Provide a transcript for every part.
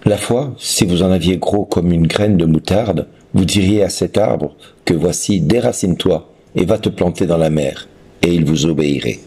La foi, si vous en aviez gros comme une graine de moutarde, vous diriez à cet arbre que voici, déracine-toi et va te planter dans la mer, et il vous obéirait.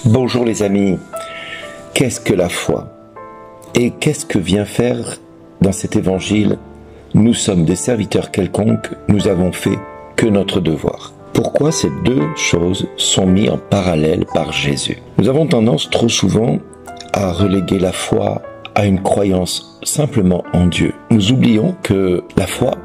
Bonjour les amis, qu'est-ce que la foi? Et qu'est-ce que vient faire dans cet évangile? Nous sommes des serviteurs quelconques, nous avons fait que notre devoir. Pourquoi ces deux choses sont mises en parallèle par Jésus? Nous avons tendance trop souvent à reléguer la foi à une croyance simplement en Dieu. Nous oublions que la foi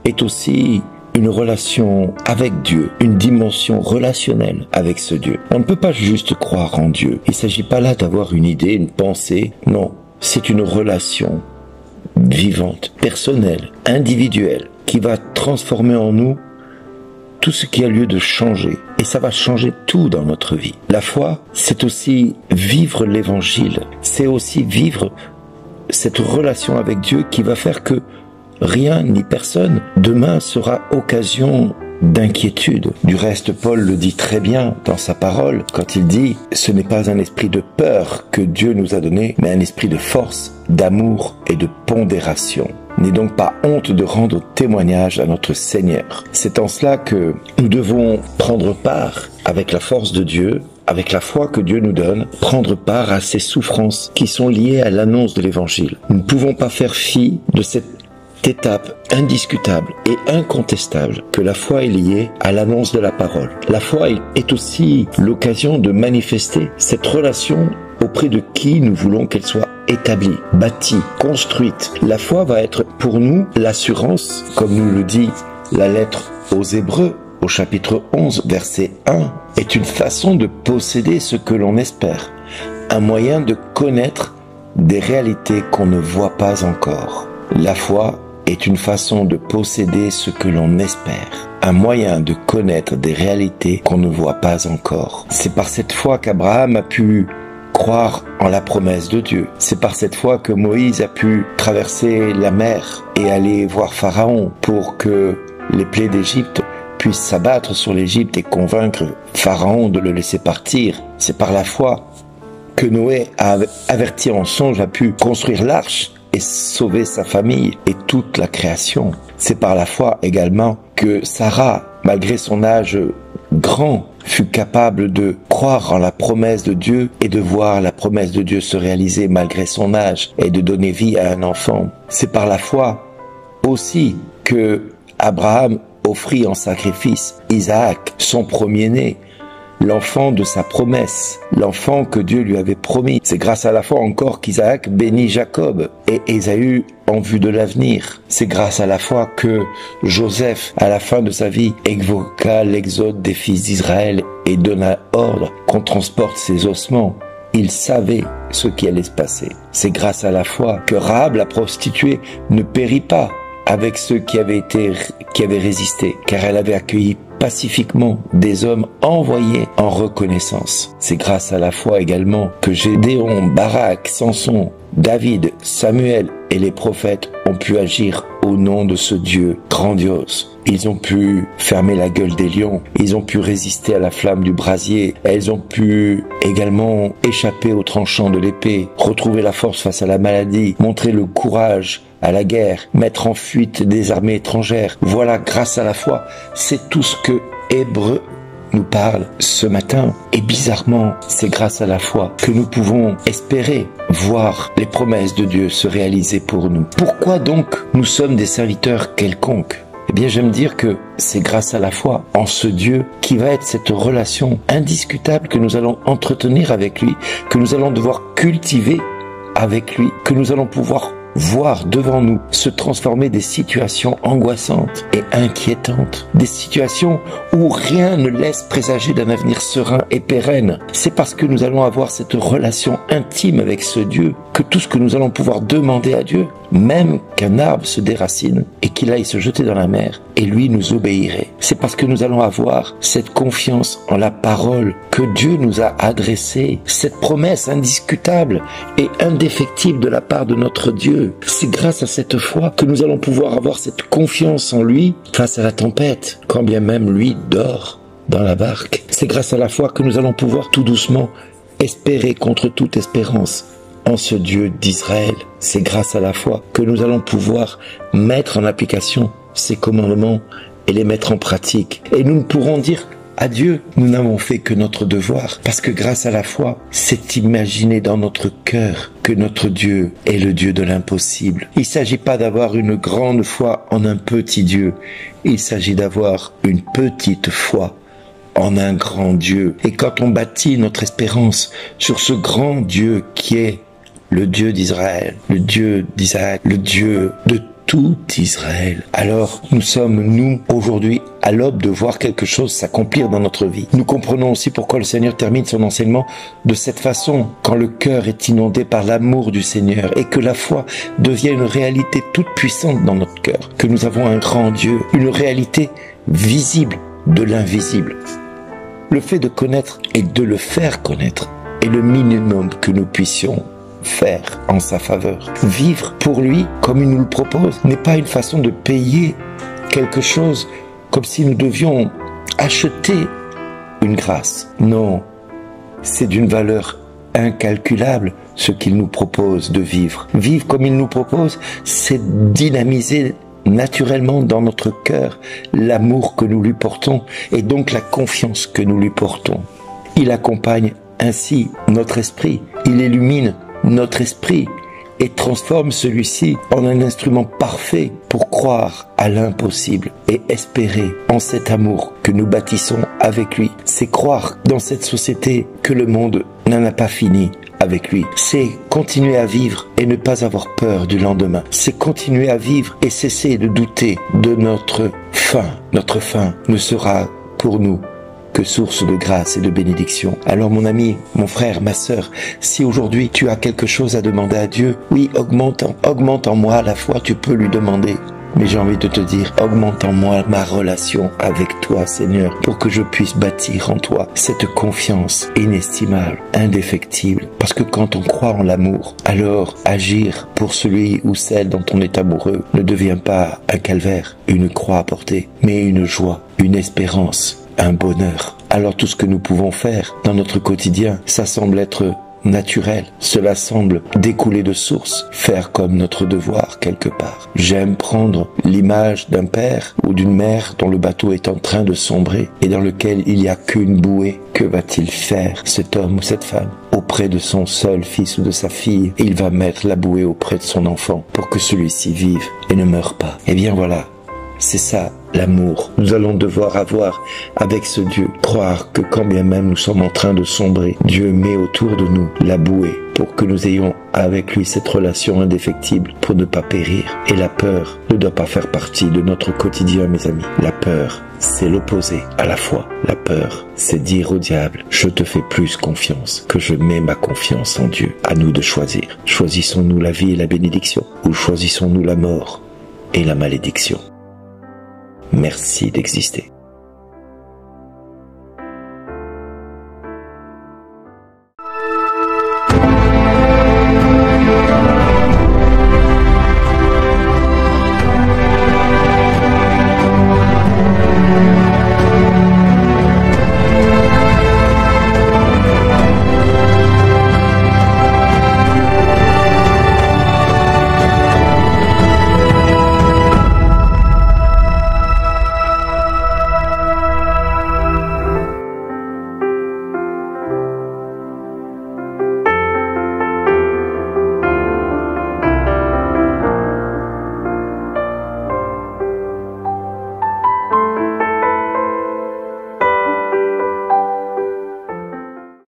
est aussi une relation avec Dieu, une dimension relationnelle avec ce Dieu. On ne peut pas juste croire en Dieu. Il ne s'agit pas là d'avoir une idée, une pensée. Non, c'est une relation vivante, personnelle, individuelle, qui va transformer en nous tout ce qui a lieu de changer. Et ça va changer tout dans notre vie. La foi, c'est aussi vivre l'évangile. C'est aussi vivre cette relation avec Dieu qui va faire que rien ni personne demain sera occasion d'inquiétude. Du reste, Paul le dit très bien dans sa parole quand il dit « Ce n'est pas un esprit de peur que Dieu nous a donné, mais un esprit de force, d'amour et de pondération. » N'aie donc pas honte de rendre témoignage à notre Seigneur. C'est en cela que nous devons prendre part avec la force de Dieu, avec la foi que Dieu nous donne, prendre part à ces souffrances qui sont liées à l'annonce de l'Évangile. Nous ne pouvons pas faire fi de cette étape indiscutable et incontestable que la foi est liée à l'annonce de la parole. La foi est aussi l'occasion de manifester cette relation auprès de qui nous voulons qu'elle soit établie, bâtie, construite. La foi va être pour nous l'assurance, comme nous le dit la lettre aux Hébreux, au chapitre 11, verset 1, est une façon de posséder ce que l'on espère, un moyen de connaître des réalités qu'on ne voit pas encore. La foi est une façon de posséder ce que l'on espère, un moyen de connaître des réalités qu'on ne voit pas encore. C'est par cette foi qu'Abraham a pu croire en la promesse de Dieu. C'est par cette foi que Moïse a pu traverser la mer et aller voir Pharaon pour que les plaies d'Égypte puissent s'abattre sur l'Égypte et convaincre Pharaon de le laisser partir. C'est par la foi que Noé, averti en songe, a pu construire l'arche et sauver sa famille et toute la création. C'est par la foi également que Sarah, malgré son âge grand, fut capable de croire en la promesse de Dieu et de voir la promesse de Dieu se réaliser malgré son âge et de donner vie à un enfant. C'est par la foi aussi que Abraham offrit en sacrifice Isaac, son premier-né, l'enfant de sa promesse, l'enfant que Dieu lui avait promis. C'est grâce à la foi encore qu'Isaac bénit Jacob et Ésaü en vue de l'avenir. C'est grâce à la foi que Joseph, à la fin de sa vie, évoqua l'exode des fils d'Israël et donna ordre qu'on transporte ses ossements. Il savait ce qui allait se passer. C'est grâce à la foi que Rahab, la prostituée, ne périt pas avec ceux qui avaient résisté, car elle avait accueilli pacifiquement des hommes envoyés en reconnaissance. C'est grâce à la foi également que Gédéon, Barak, Samson, David, Samuel et les prophètes ont pu agir au nom de ce Dieu grandiose. Ils ont pu fermer la gueule des lions, ils ont pu résister à la flamme du brasier, elles ont pu également échapper au tranchant de l'épée, retrouver la force face à la maladie, montrer le courage à la guerre, mettre en fuite des armées étrangères. Voilà, grâce à la foi, c'est tout ce que Hébreux nous parle ce matin. Et bizarrement, c'est grâce à la foi que nous pouvons espérer voir les promesses de Dieu se réaliser pour nous. Pourquoi donc nous sommes des serviteurs quelconques? Eh bien, j'aime dire que c'est grâce à la foi en ce Dieu qui va être cette relation indiscutable que nous allons entretenir avec lui, que nous allons devoir cultiver avec lui, que nous allons pouvoir voir devant nous se transformer des situations angoissantes et inquiétantes, des situations où rien ne laisse présager d'un avenir serein et pérenne. C'est parce que nous allons avoir cette relation intime avec ce Dieu que tout ce que nous allons pouvoir demander à Dieu, même qu'un arbre se déracine et qu'il aille se jeter dans la mer, et lui nous obéirait. C'est parce que nous allons avoir cette confiance en la parole que Dieu nous a adressée, cette promesse indiscutable et indéfectible de la part de notre Dieu. C'est grâce à cette foi que nous allons pouvoir avoir cette confiance en lui face à la tempête, quand bien même lui dort dans la barque. C'est grâce à la foi que nous allons pouvoir tout doucement espérer contre toute espérance en ce Dieu d'Israël. C'est grâce à la foi que nous allons pouvoir mettre en application ses commandements et les mettre en pratique. Et nous ne pourrons dire à Dieu, nous n'avons fait que notre devoir, parce que grâce à la foi, c'est imaginer dans notre cœur que notre Dieu est le Dieu de l'impossible. Il ne s'agit pas d'avoir une grande foi en un petit Dieu, il s'agit d'avoir une petite foi en un grand Dieu. Et quand on bâtit notre espérance sur ce grand Dieu qui est le Dieu d'Israël, le Dieu d'Isaac, le Dieu de tout Israël, alors nous sommes, nous, aujourd'hui, à l'aube de voir quelque chose s'accomplir dans notre vie. Nous comprenons aussi pourquoi le Seigneur termine son enseignement de cette façon, quand le cœur est inondé par l'amour du Seigneur et que la foi devient une réalité toute puissante dans notre cœur, que nous avons un grand Dieu, une réalité visible de l'invisible. Le fait de connaître et de le faire connaître est le minimum que nous puissions faire en sa faveur. Vivre pour lui comme il nous le propose n'est pas une façon de payer quelque chose comme si nous devions acheter une grâce. Non, c'est d'une valeur incalculable ce qu'il nous propose de vivre. Vivre comme il nous propose, c'est dynamiser naturellement dans notre cœur l'amour que nous lui portons et donc la confiance que nous lui portons. Il accompagne ainsi notre esprit, il illumine notre esprit et transforme celui-ci en un instrument parfait pour croire à l'impossible et espérer en cet amour que nous bâtissons avec lui. C'est croire dans cette société que le monde n'en a pas fini avec lui. C'est continuer à vivre et ne pas avoir peur du lendemain. C'est continuer à vivre et cesser de douter de notre fin. Notre fin ne sera pour nous que source de grâce et de bénédiction. Alors mon ami, mon frère, ma sœur, si aujourd'hui tu as quelque chose à demander à Dieu, oui, augmente en moi la foi, tu peux lui demander. Mais j'ai envie de te dire, augmente en moi ma relation avec toi, Seigneur, pour que je puisse bâtir en toi cette confiance inestimable, indéfectible. Parce que quand on croit en l'amour, alors agir pour celui ou celle dont on est amoureux ne devient pas un calvaire, une croix à porter, mais une joie, une espérance, un bonheur. Alors tout ce que nous pouvons faire dans notre quotidien, ça semble être naturel. Cela semble découler de source, faire comme notre devoir quelque part. J'aime prendre l'image d'un père ou d'une mère dont le bateau est en train de sombrer et dans lequel il n'y a qu'une bouée. Que va-t-il faire, cet homme ou cette femme, auprès de son seul fils ou de sa fille? Il va mettre la bouée auprès de son enfant pour que celui-ci vive et ne meure pas. Eh bien voilà. C'est ça, l'amour. Nous allons devoir avoir avec ce Dieu, croire que quand bien même nous sommes en train de sombrer, Dieu met autour de nous la bouée pour que nous ayons avec lui cette relation indéfectible pour ne pas périr. Et la peur ne doit pas faire partie de notre quotidien, mes amis. La peur, c'est l'opposé à la foi. La peur, c'est dire au diable, je te fais plus confiance que je mets ma confiance en Dieu. À nous de choisir. Choisissons-nous la vie et la bénédiction ou choisissons-nous la mort et la malédiction? Merci d'exister.